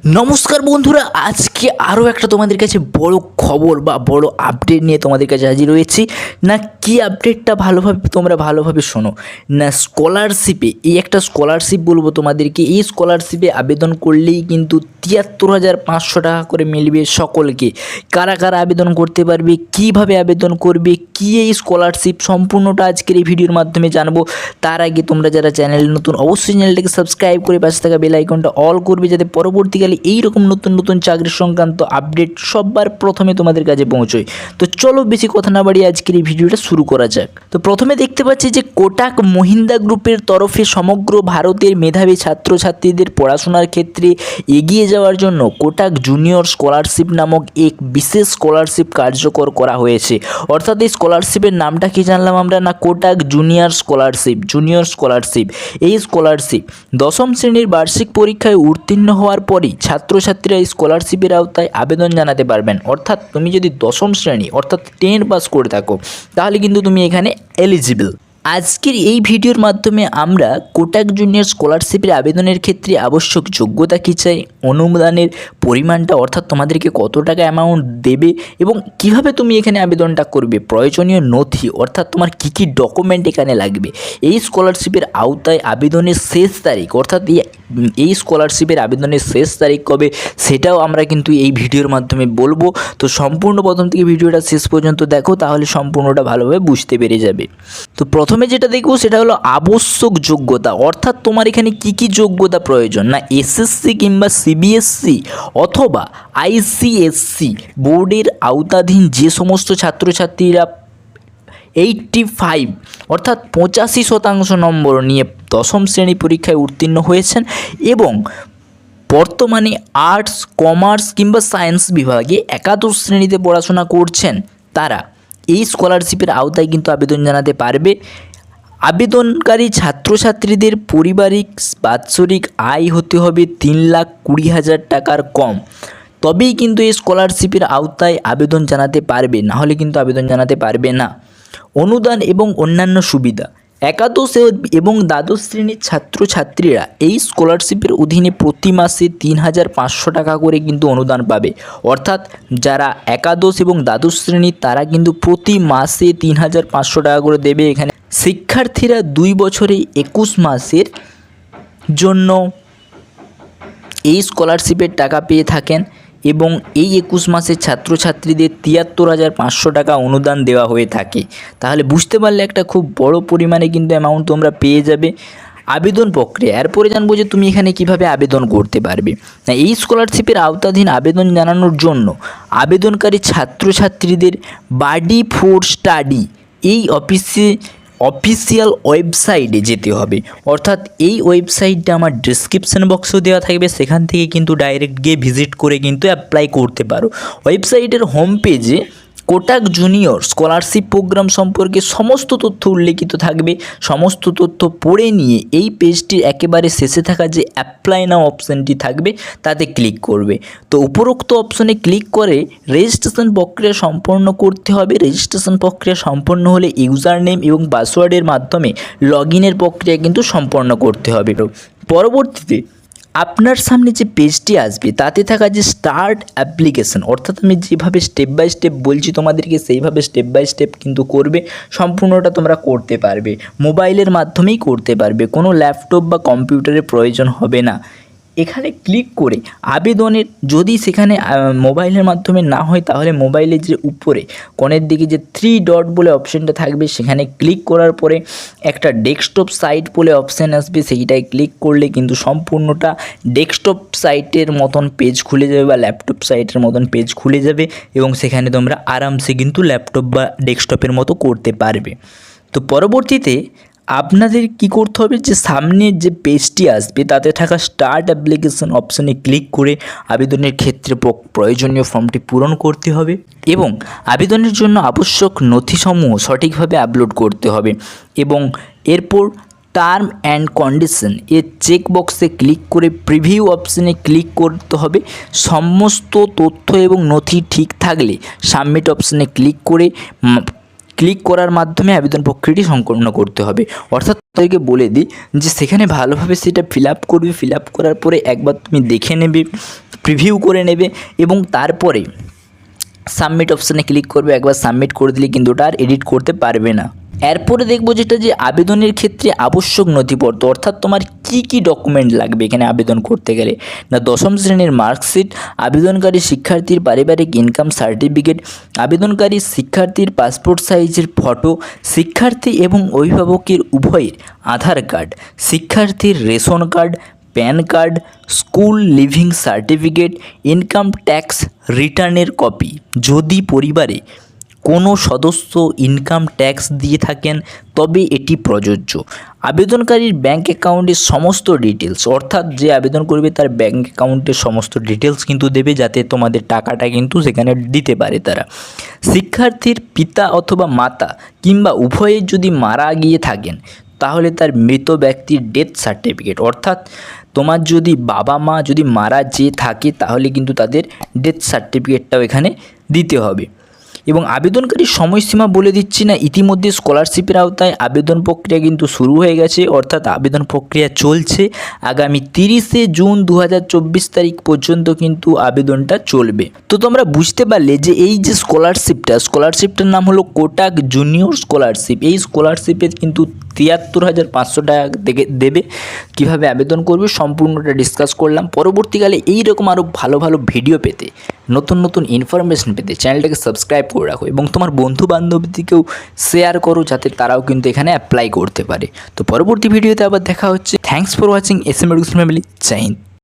নমস্কার বন্ধুরা, আজকে আরও একটা তোমাদের কাছে বড় খবর বা বড় আপডেট নিয়ে তোমাদের কাছে হাজির হয়েছি। না কি আপডেটটা ভালোভাবে শোনো। না স্কলারশিপে, এই একটা স্কলারশিপ বলবো তোমাদেরকে। এই স্কলারশিপে আবেদন করলেই কিন্তু ৭৩,৫০০ টাকা করে মিলবে সকলকে। কারা কারা আবেদন করতে পারবে, কিভাবে আবেদন করবে, কি এই স্কলারশিপ, সম্পূর্ণটা আজকের এই ভিডিওর মাধ্যমে জানবো। তার আগে তোমরা যারা চ্যানেল নতুন, অবশ্যই চ্যানেলটাকে সাবস্ক্রাইব করে পাশে থাকা বেল আইকনটা অল করবে, যাতে পরবর্তীকালে এইরকম নতুন নতুন চাকরি সংক্রান্ত আপডেট সবার প্রথমে তোমাদের কাছে পৌঁছয়। তো চলো বেশি কথা না বাড়িয়ে আজকের এই ভিডিওটা শুরু করা যাক। তো প্রথমে দেখতে পাচ্ছি যে কোটাক মহিন্দ্রা গ্রুপের তরফে সমগ্র ভারতের মেধাবী ছাত্রছাত্রীদের পড়াশোনার ক্ষেত্রে এগিয়ে যাওয়ার জন্য কোটাক জুনিয়র স্কলারশিপ নামক এক বিশেষ স্কলারশিপ কার্যকর করা হয়েছে। অর্থাৎ এই স্কলারশিপের নামটা কি জানলাম আমরা, না কোটাক জুনিয়র স্কলারশিপ। এই স্কলারশিপ দশম শ্রেণীর বার্ষিক পরীক্ষায় উত্তীর্ণ হওয়ার পরই ছাত্রছাত্রীরা এই স্কলারশিপের আওতায় আবেদন জানাতে পারবেন। অর্থাৎ তুমি যদি দশম শ্রেণী অর্থাৎ 10 পাস করে থাকো, তাহলে কিন্তু তুমি এখানে এলিজিবল। আজকের এই ভিডিওর মাধ্যমে আমরা কোটাক জুনিয়র স্কলারশিপের আবেদনের ক্ষেত্রে আবশ্যক যোগ্যতা কী চাই, অনুদানের পরিমাণটা অর্থাৎ তোমাদেরকে কত টাকা অ্যামাউন্ট দেবে এবং কিভাবে তুমি এখানে আবেদনটা করবে, প্রয়োজনীয় নথি অর্থাৎ তোমার কী কী ডকুমেন্ট এখানে লাগবে, এই স্কলারশিপের আওতায় আবেদনের শেষ তারিখ অর্থাৎ এই স্কলারশিপের আবেদনের শেষ তারিখ কবে, সেটাও আমরা কিন্তু এই ভিডিওর মাধ্যমে বলবো। তো সম্পূর্ণ প্রথম থেকে ভিডিওটা শেষ পর্যন্ত দেখো, তাহলে সম্পূর্ণটা ভালোভাবে বুঝতে পেরে যাবে। তো প্রথমে যেটা দেখবো সেটা হলো আবশ্যক যোগ্যতা, অর্থাৎ তোমার এখানে কি কি যোগ্যতা প্রয়োজন, না এসএসসি কিংবা সিবিএসসি অথবা আইসিএসসি বোর্ডের আওতাধীন যে সমস্ত ছাত্রছাত্রীরা 85 অর্থাৎ 85% নম্বর নিয়ে দশম শ্রেণী পরীক্ষায় উত্তীর্ণ হয়েছেন এবং বর্তমানে আর্টস, কমার্স কিংবা সায়েন্স বিভাগে একাদশ শ্রেণীতে পড়াশোনা করছেন, তারা এই স্কলারশিপের আওতায় কিন্তু আবেদন জানাতে পারবে। আবেদনকারী ছাত্রছাত্রীদের পারিবারিক বাৎসরিক আয় হতে হবে 3,20,000 টাকার কম, তবেই কিন্তু এই স্কলারশিপের আওতায় আবেদন জানাতে পারবে, না হলে কিন্তু আবেদন জানাতে পারবে না। অনুদান এবং অন্যান্য সুবিধা, একাদশ এবং দ্বাদশ শ্রেণীর ছাত্রছাত্রীরা এই স্কলারশিপের অধীনে প্রতি মাসে 3,500 টাকা করে কিন্তু অনুদান পাবে। অর্থাৎ যারা একাদশ এবং দ্বাদশ শ্রেণীর তারা কিন্তু প্রতি মাসে 3,500 টাকা করে দেবে। এখানে শিক্ষার্থীরা 2 বছরে 21 মাসের জন্য এই স্কলারশিপের টাকা পেয়ে থাকেন এবং এই 21 মাসের ছাত্রছাত্রীদের 73,500 টাকা অনুদান দেওয়া হয়ে থাকে। তাহলে বুঝতে পারলে একটা খুব বড় পরিমাণে কিন্তু অ্যামাউন্ট তোমরা পেয়ে যাবে। আবেদন প্রক্রিয়া, এরপরে জানবো যে তুমি এখানে কিভাবে আবেদন করতে পারবে। এই স্কলারশিপের আওতাধীন আবেদন জানানোর জন্য আবেদনকারী ছাত্রছাত্রীদের বাডি ফর স্টাডি এই অফিসিয়াল ওয়েবসাইটে যেতে হবে। অর্থাৎ এই ওয়েবসাইটটা আমার ডিসক্রিপশন বক্সেও দেওয়া থাকবে, সেখান থেকে কিন্তু ডাইরেক্ট গিয়ে ভিজিট করে কিন্তু অ্যাপ্লাই করতে পারো। ওয়েবসাইটের হোম পেজে কোটাক জুনিয়র স্কলারশিপ প্রোগ্রাম সম্পর্কে সমস্ত তথ্য উল্লেখিত থাকবে। সমস্ত তথ্য পড়ে নিয়ে এই পেজটির একেবারে শেষে থাকা যে অ্যাপ্লাই নাও অপশানটি থাকবে তাতে ক্লিক করবে। তো উপরোক্ত অপশানে ক্লিক করে রেজিস্ট্রেশন প্রক্রিয়া সম্পন্ন করতে হবে। রেজিস্ট্রেশন প্রক্রিয়া সম্পন্ন হলে ইউজার নেম এবং পাসওয়ার্ডের মাধ্যমে লগইনের প্রক্রিয়া কিন্তু সম্পন্ন করতে হবে। পরবর্তীতে আপনার সামনে যে পেজটি আসবে তাতে থাকা যে স্টার্ট অ্যাপ্লিকেশন, অর্থাৎ আমি যেভাবে স্টেপ বাই স্টেপ বলছি তোমাদেরকে সেইভাবে স্টেপ বাই স্টেপ কিন্তু করবে। সম্পূর্ণটা তোমরা করতে পারবে, মোবাইলের মাধ্যমেই করতে পারবে, কোনো ল্যাপটপ বা কম্পিউটারের প্রয়োজন হবে না। এখানে ক্লিক করে আবেদনের, যদি সেখানে মোবাইলের মাধ্যমে না হয় তাহলে মোবাইলের যে উপরে কোণের দিকে যে 3 ডট বলে অপশানটা থাকবে সেখানে ক্লিক করার পরে একটা ডেস্কটপ সাইট বলে অপশান আসবে, সেইটায় ক্লিক করলে কিন্তু সম্পূর্ণটা ডেস্কটপ সাইটের মতন পেজ খুলে যাবে বা ল্যাপটপ সাইটের মতন পেজ খুলে যাবে এবং সেখানে তোমরা আরামসে কিন্তু ল্যাপটপ বা ডেস্কটপের মতো করতে পারবে। তো পরবর্তীতে আপনাদের কি করতে হবে, যে সামনের যে পেজটি আসবে তাতে থাকা স্টার্ট অ্যাপ্লিকেশন অপশানে ক্লিক করে আবেদনের ক্ষেত্রে প্রয়োজনীয় ফর্মটি পূরণ করতে হবে এবং আবেদনের জন্য আবশ্যক নথিসমূহ সঠিকভাবে আপলোড করতে হবে এবং এরপর টার্ম অ্যান্ড কন্ডিশন এর চেক বক্সে ক্লিক করে প্রিভিউ অপশানে ক্লিক করতে হবে। সমস্ত তথ্য এবং নথি ঠিক থাকলে সাবমিট অপশানে ক্লিক করার মাধ্যমে আবেদন প্রক্রিয়াটি সম্পন্ন করতে হবে। অর্থাৎ তাদেরকে বলে দিই যে সেখানে ভালোভাবে সেটা ফিল আপ করবে, ফিল আপ করার পরে একবার তুমি দেখে নেবে প্রিভিউ করে নেবে এবং তারপরে সাবমিট অপশানে ক্লিক করবে। একবার সাবমিট করে দিলে কিন্তু ওটা আর এডিট করতে পারবে না। এরপরে দেখবো যেটা যে আবেদনের ক্ষেত্রে আবশ্যক নথিপত্র, অর্থাৎ তোমার কি কি ডকুমেন্ট লাগবে এখানে আবেদন করতে গেলে। না, দশম শ্রেণীর মার্কশিট, আবেদনকারী শিক্ষার্থীর পারিবারিক ইনকাম সার্টিফিকেট, আবেদনকারী শিক্ষার্থীর পাসপোর্ট সাইজের ফটো, শিক্ষার্থী এবং অভিভাবকের উভয়ের আধার কার্ড, শিক্ষার্থীর ration card, pan card, school living certificate, income tax রিটার্নের কপি যদি পরিবারে কোনো সদস্য ইনকাম ট্যাক্স দিয়ে থাকেন তবে এটি প্রযোজ্য। আবেদনকারীর ব্যাঙ্ক অ্যাকাউন্টের সমস্ত ডিটেলস, অর্থাৎ যে আবেদন করবে তার ব্যাঙ্ক অ্যাকাউন্টের সমস্ত ডিটেলস কিন্তু দেবে, যাতে তোমাদের টাকাটা কিন্তু সেখানে দিতে পারে তারা। শিক্ষার্থীর পিতা অথবা মাতা কিংবা উভয়ের যদি মারা গিয়ে থাকেন তাহলে তার মৃত ব্যক্তির ডেথ সার্টিফিকেট, অর্থাৎ তোমার যদি বাবা মা যদি মারা যেয়ে থাকে তাহলে কিন্তু তাদের ডেথ সার্টিফিকেটটাও এখানে দিতে হবে। এবং আবেদনকারীর সময়সীমা বলে দিচ্ছি না, ইতিমধ্যে স্কলারশিপের আওতায় আবেদন প্রক্রিয়া কিন্তু শুরু হয়ে গেছে, অর্থাৎ আবেদন প্রক্রিয়া চলছে। আগামী 30শে জুন 2024 তারিখ পর্যন্ত কিন্তু আবেদনটা চলবে। তো তোমরা বুঝতে পারলে যে এই যে স্কলারশিপটার নাম হলো কোটাক জুনিয়র স্কলারশিপ। এই স্কলারশিপে কিন্তু 73,500 টাকা দেবে। কীভাবে আবেদন করবে সম্পূর্ণটা ডিসকাস করলাম। পরবর্তীকালে এইরকম আরও ভালো ভালো ভিডিও পেতে, নতুন নতুন ইনফরমেশন পেতে চ্যানেলটাকে সাবস্ক্রাইব করে রাখো এবং তোমার বন্ধু বান্ধবীদেরকেও শেয়ার করো যাতে তারাও কিন্তু এখানে অ্যাপ্লাই করতে পারে। তো পরবর্তী ভিডিওতে আবার দেখা হচ্ছে। Thanks for watching SM education family. জয় হিন্দ।